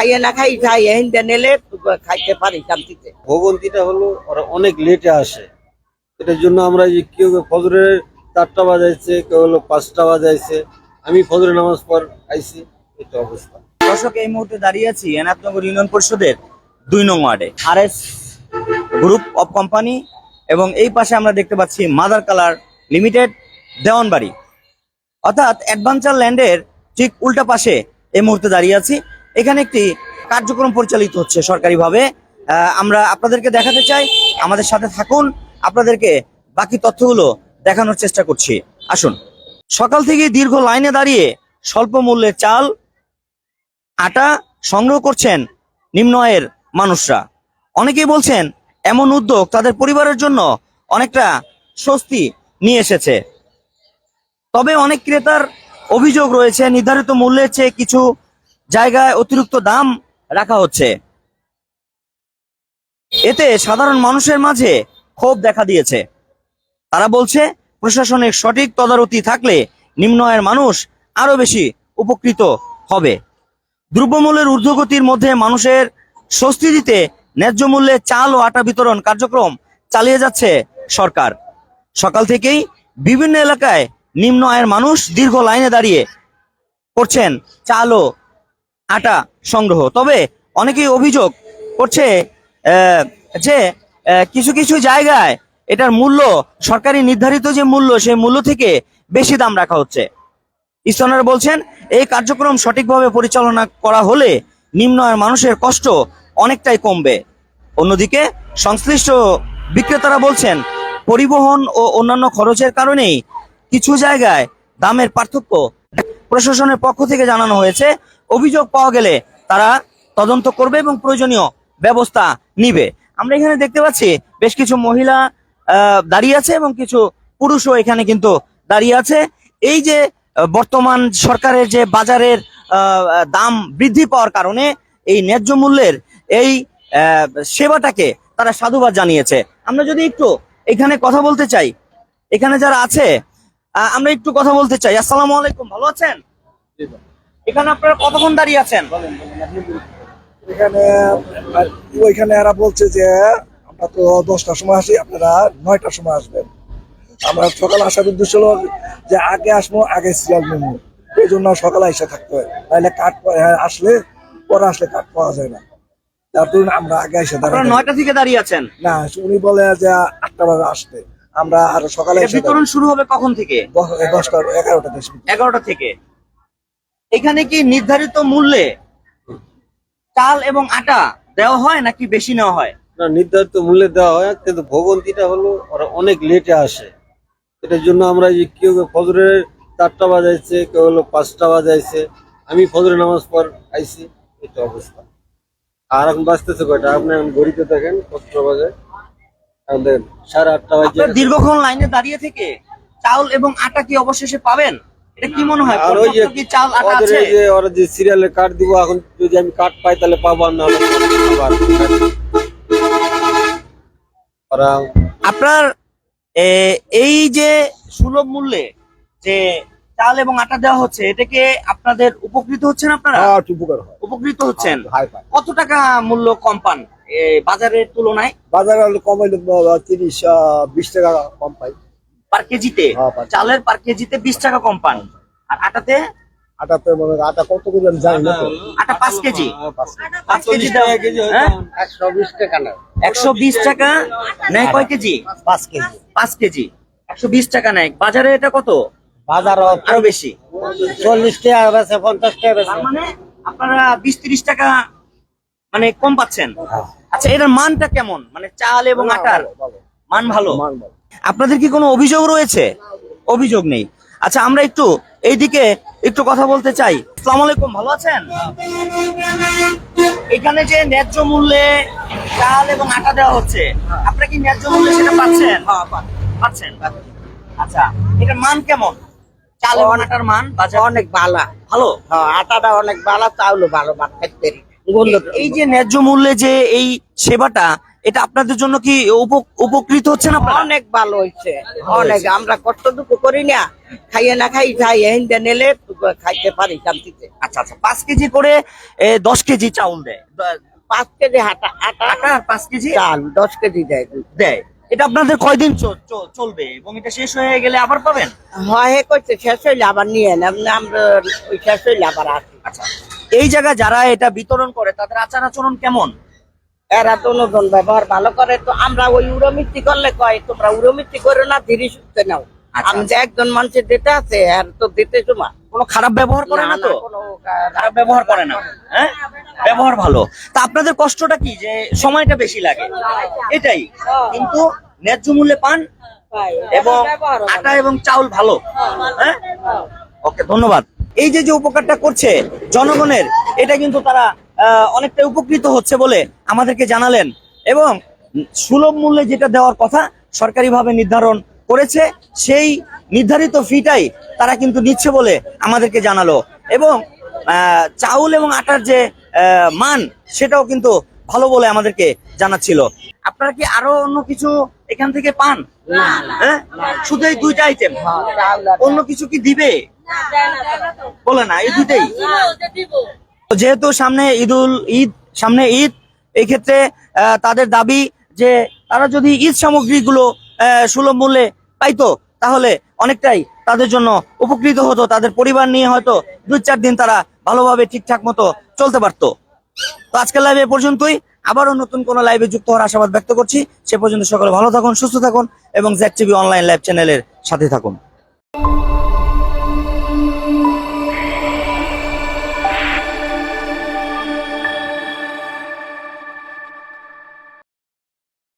খাইয়ে না খাই এহিন্দা নিলে খাইতে পারি শান্তিতে। ভোগান্তিটা হলো ওরা অনেক লেটে আসে, এটার জন্য আমরা যে কেউ ফজরের 4টা বাজাইছে, কেউ হলো 5টা বাজাইছে, আমি ফজরের নামাজ পর আইছি, এটা অবস্থা। দর্শক, এই মুহূর্তে দাঁড়িয়ে আছি এনায়তনগর ইউনিয়ন পরিষদের 2 নং ওয়ার্ডে RS গ্রুপ অফ কোম্পানি, এবং এই পাশে আমরা দেখতে পাচ্ছি মাদার কালার লিমিটেড দেওয়ানবাড়ি, অর্থাৎ অ্যাডভেঞ্চার ল্যান্ডের ঠিক উল্টা পাশে এই মুহূর্তে দাঁড়িয়ে আছি। এখানে একটি কার্যক্রম পরিচালিত হচ্ছে সরকারিভাবে। আমরা আপনাদেরকে দেখাতে চাই, আমাদের সাথে থাকুন, আপনাদেরকে বাকি তথ্যগুলো দেখানোর চেষ্টা করছি। আসুন। সকাল থেকে দীর্ঘ লাইনে দাঁড়িয়ে স্বল্প মূল্যে চাল, আটা সংগ্রহ করছেন নিম্ন আয়ের মানুষরা। অনেকেই বলছেন এমন উদ্যোগ তাদের পরিবারের জন্য অনেকটা স্বস্তি নিয়ে এসেছে। তবে অনেক ক্রেতার অভিযোগ রয়েছে, নির্ধারিত মূল্যের চেয়ে কিছু জায়গায় অতিরিক্ত দাম রাখা হচ্ছে। এতে সাধারণ মানুষের মাঝে ক্ষোভ দেখা দিয়েছে। তারা বলছে প্রশাসনের সঠিক তদারকি থাকলে নিম্ন আয়ের মানুষ আরো বেশি উপকৃত হবে। দ্রব্যমূল্যের ঊর্ধ্বগতির মধ্যে মানুষের স্বস্তি দিতে ন্যায্য মূল্যে চাল ও আটা বিতরণ কার্যক্রম চালিয়ে যাচ্ছে সরকার। সকাল থেকেই বিভিন্ন এলাকায় নিম্ন আয়ের মানুষ দীর্ঘ লাইনে দাঁড়িয়ে করছেন চাল ও আটা সংগ্রহ। তবে অনেকেই অভিযোগ করছে যে কিছু কিছু জায়গায় এটার মূল্য, সরকারি নির্ধারিত যে মূল্য, সেই মূল্য থেকে বেশি দাম রাখা হচ্ছে। স্থানীয়রা বলছেন এই কার্যক্রম সঠিকভাবে পরিচালনা করা হলে নিম্ন আয়ের মানুষের কষ্ট অনেকটাই কমবে। অন্যদিকে সংশ্লিষ্ট বিক্রেতারা বলছেন পরিবহন ও অন্যান্য খরচের কারণেই কিছু জায়গায় দামের পার্থক্য। প্রশাসনের পক্ষ থেকে জানানো হয়েছে, অভিযোগ পাওয়া গেলে তারা তদন্ত করবে এবং প্রয়োজনীয় ব্যবস্থা নিবে। আমরা এখানে দেখতে পাচ্ছি বেশ কিছু মহিলা দাঁড়িয়ে আছে এবং কিছু পুরুষও এখানে কিন্তু দাঁড়িয়ে আছে। এই যে বর্তমান সরকারের যে বাজারের দাম বৃদ্ধি পাওয়ার কারণে এই ন্যায্য মূল্যের এই সেবাটাকে তারা সাধুবাদ জানিয়েছে। আমরা যদি একটু এখানে কথা বলতে চাই, এখানে যারা আছে আমরা একটু কথা বলতে চাই। আসসালামু আলাইকুম, ভালো আছেন? এখানে আপনারা কতক্ষণ দাঁড়িয়ে আছেন? এখানে ওইখানে এরা বলছে যে আমরা তো 10টার সময় আসি, আপনারা 9টার সময় আসবেন। আমরা সকালে আসার উদ্দেশ্য হলো যে আগে আসবো, আগে সিরিয়াল নেবো, এই জন্য সকালে এসে থাকতে হয়, তাহলে কাঠ আসলে পরে আসলে কাঠ পাওয়া যায় না। তার জন্য আমরা আগে এসে আপনারা 9টা থেকে দাঁড়িয়ে আছেন? না, উনি বলে যে 8টা বাজে আসতে, আমরা আরো সকালে বিতরণ শুরু হবে কখন থেকে? 10টা 11টা থেকে। এখানে কি নির্ধারিত মূল্যে চাল এবং আটা দেওয়া হয় নাকি বেশি নেওয়া হয়? না, নির্ধারিত মূল্যে দেওয়া হয়, কিন্তু ভোগান্তিটা হলো ওরা অনেক লেটে আসে, এটার জন্য আমরা যে কেউ ফজরের 4টা বাজাইছে, কেউ হলো 5টা বাজাইছে, আমি ফজরের নামাজ পর আইছি, এটা অবস্থা। আর এখন বাঁচতেছে কয়টা, আপনি এখন ঘড়িতে দেখেন 5টা বাজে, আমাদের 8:30 বাজে। দীর্ঘক্ষণ লাইনে দাঁড়িয়ে থেকে চাল এবং আটা কি অবশেষে পাবেন? এটা কি মনে হয়? আর ওই যে কি চাল আটা আছে? ওরা যে সিরিয়ালে কার্ড দিব, এখন যদি আমি কার্ড পাই তাহলে পাবো, না হলে আপনার এই যে সুলভ মূল্যে যে চাল এবং আটা দেওয়া হচ্ছে, এটাকে আপনাদের উপকৃত হচ্ছেন? আপনারা উপকৃত হচ্ছেন? কত টাকা মূল্য কম পান বাজারের তুলনায়? বাজারে কম হইলে 30-20 টাকা কম পাই পার কেজিতে। চালের পার কেজিতে 20 টাকা কম পান। আর আটাতে? আটাতে মনে হয় আটা কত করে আমি জানি না তো। আটা 5 কেজি, 5 কেজি দাও, 120 টাকা না, 120 টাকা নেয়। কয় কেজি? 5 কেজি। 5 কেজি 120 টাকা নেয়। বাজারে এটা কত? বাজার আরো বেশি, 40 টাকা বেচে, 50 টাকা বেচে। তার মানে আপনারা 20-30 টাকা মানে কম পাচ্ছেন। আচ্ছা, এটার মানটা কেমন? মানে চাল এবং আটার মান ভালো? আপনাদের কি কোনো অভিযোগ রয়েছে? অভিযোগ নেই। আচ্ছা, আমরা একটু এইদিকে একটু কথা বলতে চাই। আসসালামু আলাইকুম, ভালো আছেন? এখানে যে ন্যায্য মূল্যে চাল এবং আটা দেওয়া হচ্ছে, আপনারা কি ন্যায্য মূল্যে সেটা পাচ্ছেন? পাচ্ছেন। আচ্ছা, এটার মান কেমন? চাল এবং আটার মান বাজারে অনেক ভালো, ভালো। আটাটা অনেক ভালো, চাউলও ভালো, ভাত খাইতে। এই যে ন্যায্য মূল্যে যে এই সেবাটা, এটা আপনাদের জন্য কি উপকৃত হচ্ছেন আপনারা? অনেক ভালো হয়েছে, অনেক। আমরা কষ্ট দুঃখ করি না, খাইয়ে না খাই যাই হিন্দে নিলে খাইতে পারি শান্তিতে। আচ্ছা আচ্ছা, 5 কেজি করে 10 কেজি চাউল দেয়, 5 কেজি আটা আটা আর 5 কেজি চাল 10 কেজি দেয়। দেয়। এটা আপনাদের কয়দিন চলবে এবং এটা শেষ হয়ে গেলে আবার পাবেন? হয় হে কইছে শেষ হইলে আবার নিয়ে নেন, আমরা ওই শেষ হইলে আবার আসি। আচ্ছা, এই জায়গায় যারা এটা বিতরণ করে তাদের আচার আচরণ কেমন? এরা তো নতুন ব্যবহার ভালো করে। তো আমরা ওই উড়োমিষ্টি করলে কয় তোমরা উড়োমিষ্টি করো না, ধীরে সুস্থে নাও। আচ্ছা, আমি যে একজন মানুষের দিতে আছে আর তো দিতে তোমার কোনো খারাপ ব্যবহার করে না তো? কোনো খারাপ ব্যবহার করে না, হ্যাঁ, ব্যবহার ভালো। তা আপনাদের কষ্টটা কি যে সময়টা বেশি লাগে এটাই, কিন্তু ন্যায্য মূল্যে পান এবং আটা এবং চাউল ভালো। হ্যাঁ, ওকে, ধন্যবাদ। এই যে যে উপকারটা করছে জনগণের, এটা কিন্তু তারা অনেকটা উপকৃত হচ্ছে বলে আমাদেরকে জানালেন এবং সুলভ মূল্যে যেটা দেওয়ার কথা সরকারিভাবে নির্ধারণ করেছে, সেই নির্ধারিত ফিটাই তারা কিন্তু নিচ্ছে বলে আমাদেরকে জানালো। এবং চাউল এবং আটার যে মান, সেটাও কিন্তু ভালো বলে আমাদেরকে জানাচ্ছিল। আপনারা কি আরো অন্য কিছু এখান থেকে পান? হ্যাঁ, শুধু এই 2টা আইটেম, অন্য কিছু কি দিবে? বলে না, এই 2টাই। যেহেতু সামনে সামনে ঈদ, এই ক্ষেত্রে তাদের দাবি যে তারা যদি ঈদ সামগ্রীগুলো সুলভ মূল্যে পাইতো তাহলে অনেকটাই তাদের জন্য উপকৃত হতো, তাদের পরিবার নিয়ে হয়তো 2-4 দিন তারা ভালোভাবে ঠিকঠাক মতো চলতে পারতো। তো আজকের লাইভে এ পর্যন্তই, আবারও নতুন কোনো লাইভে যুক্ত হওয়ার আশাবাদ ব্যক্ত করছি। সে পর্যন্ত সকলে ভালো থাকুন, সুস্থ থাকুন এবং জ্যাক টিভি অনলাইন লাইভ চ্যানেলের সাথে থাকুন।